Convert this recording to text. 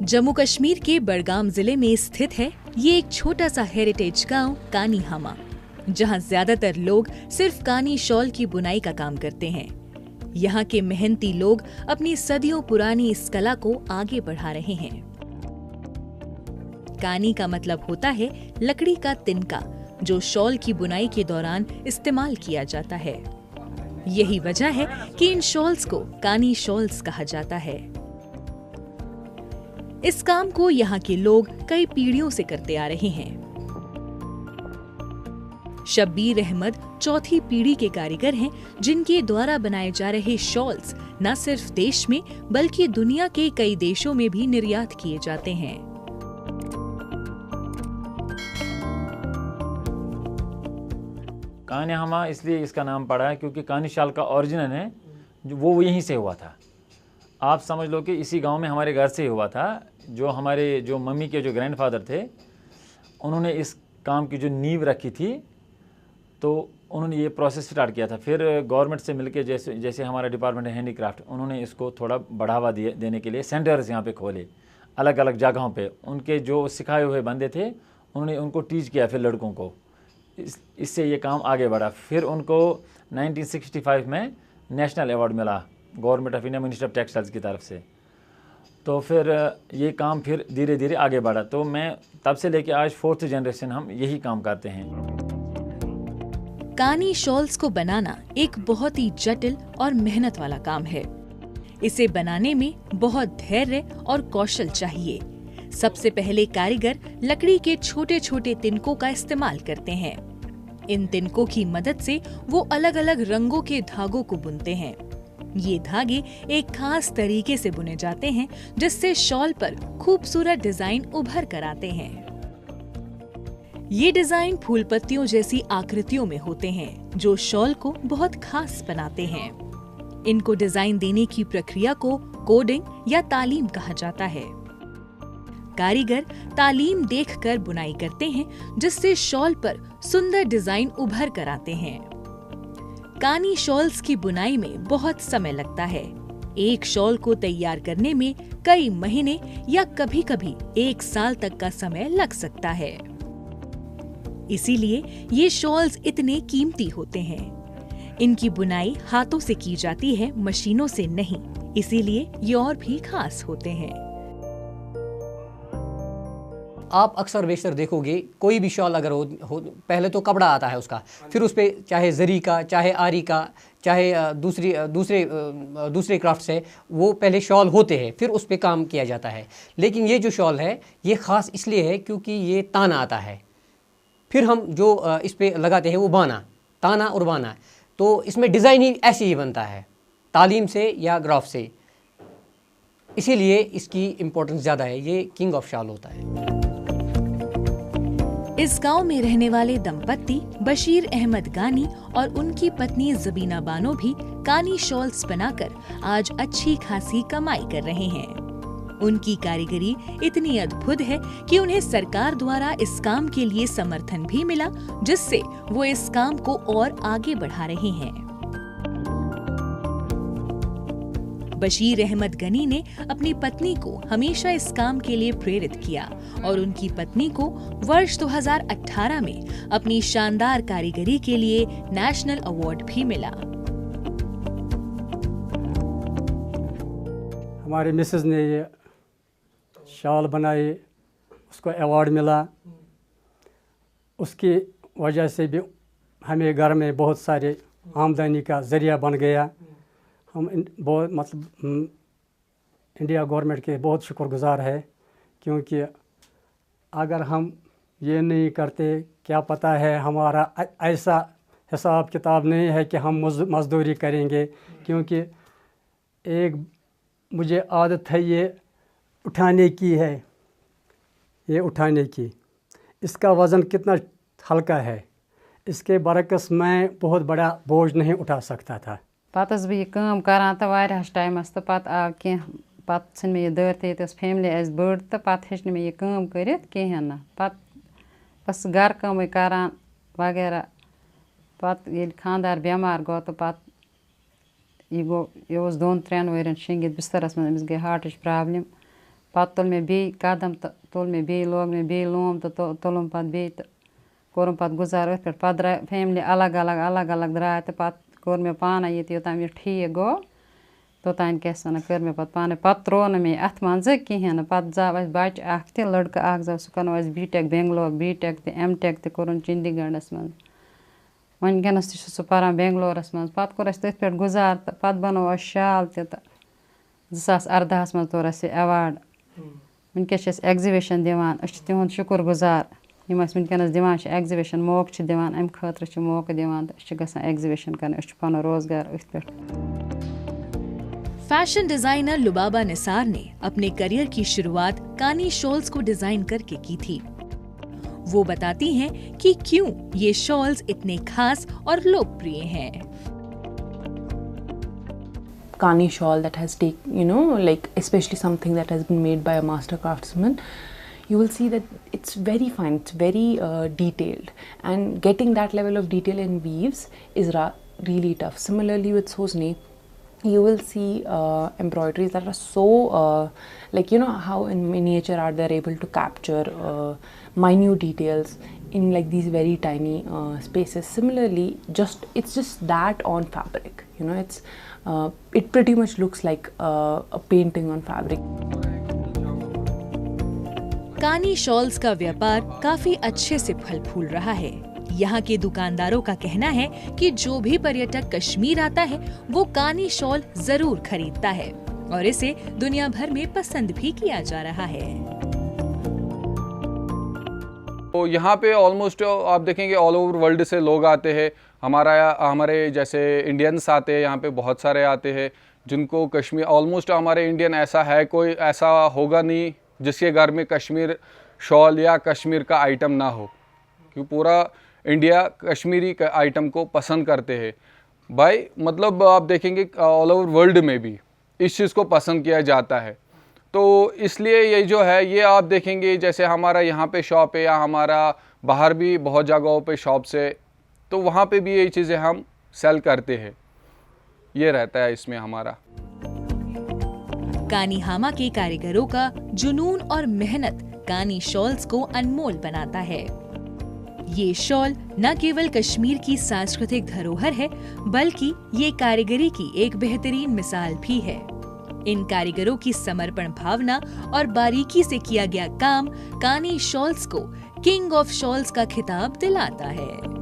जम्मू कश्मीर के बडगाम जिले में स्थित है ये एक छोटा सा हेरिटेज गांव कानी हामा, जहां ज्यादातर लोग सिर्फ कानी शॉल की बुनाई का काम करते हैं। यहाँ के मेहनती लोग अपनी सदियों पुरानी इस कला को आगे बढ़ा रहे हैं। कानी का मतलब होता है लकड़ी का तिनका, जो शॉल की बुनाई के दौरान इस्तेमाल किया जाता है। यही वजह है कि इन शॉल्स को कानी शॉल्स कहा जाता है। इस काम को यहाँ के लोग कई पीढ़ियों से करते आ रहे हैं। शब्बीर अहमद चौथी पीढ़ी के कारीगर हैं, जिनके द्वारा बनाए जा रहे शॉल्स न सिर्फ देश में बल्कि दुनिया के कई देशों में भी निर्यात किए जाते हैं। कानी हामा इसलिए इसका नाम पड़ा है क्योंकि कानी शाल का ओरिजिनल है वो यहीं से हुआ था। आप समझ लो कि इसी गांव में हमारे घर से हुआ था। जो मम्मी के जो ग्रैंडफादर थे, उन्होंने इस काम की जो नींव रखी थी, तो उन्होंने ये प्रोसेस स्टार्ट किया था। फिर गवर्नमेंट से मिलके जैसे हमारा डिपार्टमेंट है हैंडीक्राफ्ट, उन्होंने इसको थोड़ा बढ़ावा देने के लिए सेंटर्स यहाँ पे खोले अलग अलग जगहों पे। उनके जो सिखाए हुए बंदे थे उन्होंने उनको टीच किया फिर लड़कों को। इससे ये काम आगे बढ़ा। फिर उनको 1965 में नेशनल अवार्ड मिला government of India minister of textiles की तरफ से। तो फिर ये काम फिर धीरे धीरे आगे बढ़ा। तो मैं तब से लेके आज 4th जनरेशन हम यही काम करते हैं। कानी शॉल्स को बनाना एक बहुत ही जटिल और मेहनत वाला काम है। इसे बनाने में बहुत धैर्य और कौशल चाहिए। सबसे पहले कारीगर लकड़ी के छोटे छोटे तिनकों का इस्तेमाल करते हैं। इन तिनकों की मदद से वो अलग अलग रंगों के धागों को बुनते हैं। ये धागे एक खास तरीके से बुने जाते हैं, जिससे शॉल पर खूबसूरत डिजाइन उभर कर आते हैं। ये डिजाइन फूल पत्तियों जैसी आकृतियों में होते हैं, जो शॉल को बहुत खास बनाते हैं। इनको डिजाइन देने की प्रक्रिया को कोडिंग या तालीम कहा जाता है। कारीगर तालीम देखकर बुनाई करते हैं, जिससे शॉल पर सुंदर डिजाइन उभर कर आते हैं। कानी शॉल्स की बुनाई में बहुत समय लगता है। एक शॉल को तैयार करने में कई महीने या कभी-कभी 1 साल तक का समय लग सकता है। इसीलिए ये शॉल्स इतने कीमती होते हैं। इनकी बुनाई हाथों से की जाती है, मशीनों से नहीं। इसीलिए ये और भी खास होते हैं। आप अक्सर बेशतर देखोगे कोई भी शॉल अगर हो पहले तो कपड़ा आता है उसका, फिर उस पर चाहे जरी का, चाहे आरी का, चाहे दूसरे क्राफ्ट से वो पहले शॉल होते हैं, फिर उस पर काम किया जाता है। लेकिन ये जो शॉल है ये ख़ास इसलिए है क्योंकि ये ताना आता है, फिर हम जो इस पर लगाते हैं वो बाना, ताना और बाना। तो इसमें डिज़ाइन ही ऐसे ही बनता है, तालीम से या ग्राफ से। इसीलिए इसकी इम्पोर्टेंस ज़्यादा है। ये किंग ऑफ शॉल होता है। इस गांव में रहने वाले दंपत्ति बशीर अहमद गानी और उनकी पत्नी ज़बीना बानो भी कानी शॉल्स बनाकर आज अच्छी खासी कमाई कर रहे हैं। उनकी कारीगरी इतनी अद्भुत है कि उन्हें सरकार द्वारा इस काम के लिए समर्थन भी मिला, जिससे वो इस काम को और आगे बढ़ा रहे हैं। बशीर अहमद गनी ने अपनी पत्नी को हमेशा इस काम के लिए प्रेरित किया और उनकी पत्नी को वर्ष 2018 में अपनी शानदार कारीगरी के लिए नेशनल अवार्ड भी मिला। हमारे मिसेस ने ये शॉल बनाई, उसको अवार्ड मिला। उसकी वजह से भी हमें घर में बहुत सारे आमदनी का जरिया बन गया। हम बहुत इंडिया गवर्नमेंट के बहुत शुक्रगुजार है, क्योंकि अगर हम ये नहीं करते, क्या पता है हमारा ऐसा हिसाब किताब नहीं है कि हम मजदूरी करेंगे। क्योंकि एक मुझे आदत है ये उठाने की है, ये उठाने की। इसका वज़न कितना हल्का है, इसके बरकस मैं बहुत बड़ा बोझ नहीं उठा सकता था। पत बह यह काम करान तो वारियास टाइमस, तो पत आव कह पत छन मे यह दर ये फैमिली ऐस बड़, तो पत हेचन मे यह काम करित कहें ना। पत बस घर कम करान वगैरह। पत ये खानदार बेमार गो तो पत यह गो, यह 2-3 वर्यन शेंगित बिस्तरस मज, अमिस गई हार्टच प्रॉब्लम। पत्त तुल मे बे कदम तो तुल मे बे लोग मे बे लोम तो तुलम पत बे तो कोरम पत गुजार अथ पे पत द्राय फैमिली अलग अलग द्राय तो पत कोर मे पाना ये योतान ये ठीक गो तोतान कैस वन कर मे पत पाने पत त्रो न मे अथ मंज कहें पत जाव अस बच अख त लड़का अख जाव सह कनो अस बीटेक बेंगलोर बीटेक तो एमटेक तो कोरन चंडीगढ़स मज वनकनस सह पारान बेंगलोरस मज पत कोर अस तथ पे गुजार तो पत बनो अस शाल त 2018 मज तोर अस अवार्ड वनकस एग्जिबिशन दिवान अस तिहुंद शुक्र गुजार यम अस वनकनस दिवान एग्जिबिशन मौक दिवान अम खतर मौक दिवान तो गसान एग्जिबिशन कर पन रोजगार अथ पे। फैशन डिजाइनर लुबाबा निसार ने अपने करियर की शुरुआत कानी शॉल्स को डिजाइन करके की थी। वो बताती हैं कि क्यों ये शॉल्स इतने खास और लोकप्रिय हैं। Kani shawl that has like especially something that has been made by a master craftsman, you will see that it's very fine, it's very detailed, and getting that level of detail in weaves is really tough. Similarly with Sosni, you will see embroideries that are so like how in miniature art they're able to capture minute details in like these very tiny spaces. Similarly, it's just that on fabric, it's it pretty much looks like a painting on fabric. कानी shawls का व्यापार काफी अच्छे से फल फूल रहा है। यहाँ के दुकानदारों का कहना है कि जो भी पर्यटक कश्मीर आता है वो कानी शॉल जरूर खरीदता है और इसे दुनिया भर में पसंद भी किया जा रहा है। तो यहाँ पे ऑलमोस्ट आप देखेंगे ऑल ओवर वर्ल्ड से लोग आते हैं। हमारे जैसे इंडियंस आते हैं, यहाँ पे बहुत सारे आते हैं जिनको कश्मीर, ऑलमोस्ट हमारे इंडियन ऐसा है कोई ऐसा होगा नहीं जिसके घर में कश्मीर शॉल या कश्मीर का आइटम ना हो, क्योंकि पूरा इंडिया कश्मीरी का आइटम को पसंद करते हैं भाई। मतलब आप देखेंगे ऑल ओवर वर्ल्ड में भी इस चीज़ को पसंद किया जाता है। तो इसलिए ये जो है ये आप देखेंगे जैसे हमारा यहाँ पे शॉप है या हमारा बाहर भी बहुत जगहों पे शॉप्स है, तो वहाँ पे भी ये चीज़ें हम सेल करते हैं। ये रहता है इसमें हमारा। कानी हामा के कारीगरों का जुनून और मेहनत कानी शॉल्स को अनमोल बनाता है। ये शॉल न केवल कश्मीर की सांस्कृतिक धरोहर है बल्कि ये कारीगरी की एक बेहतरीन मिसाल भी है। इन कारीगरों की समर्पण भावना और बारीकी से किया गया काम कानी शॉल्स को किंग ऑफ शॉल्स का खिताब दिलाता है।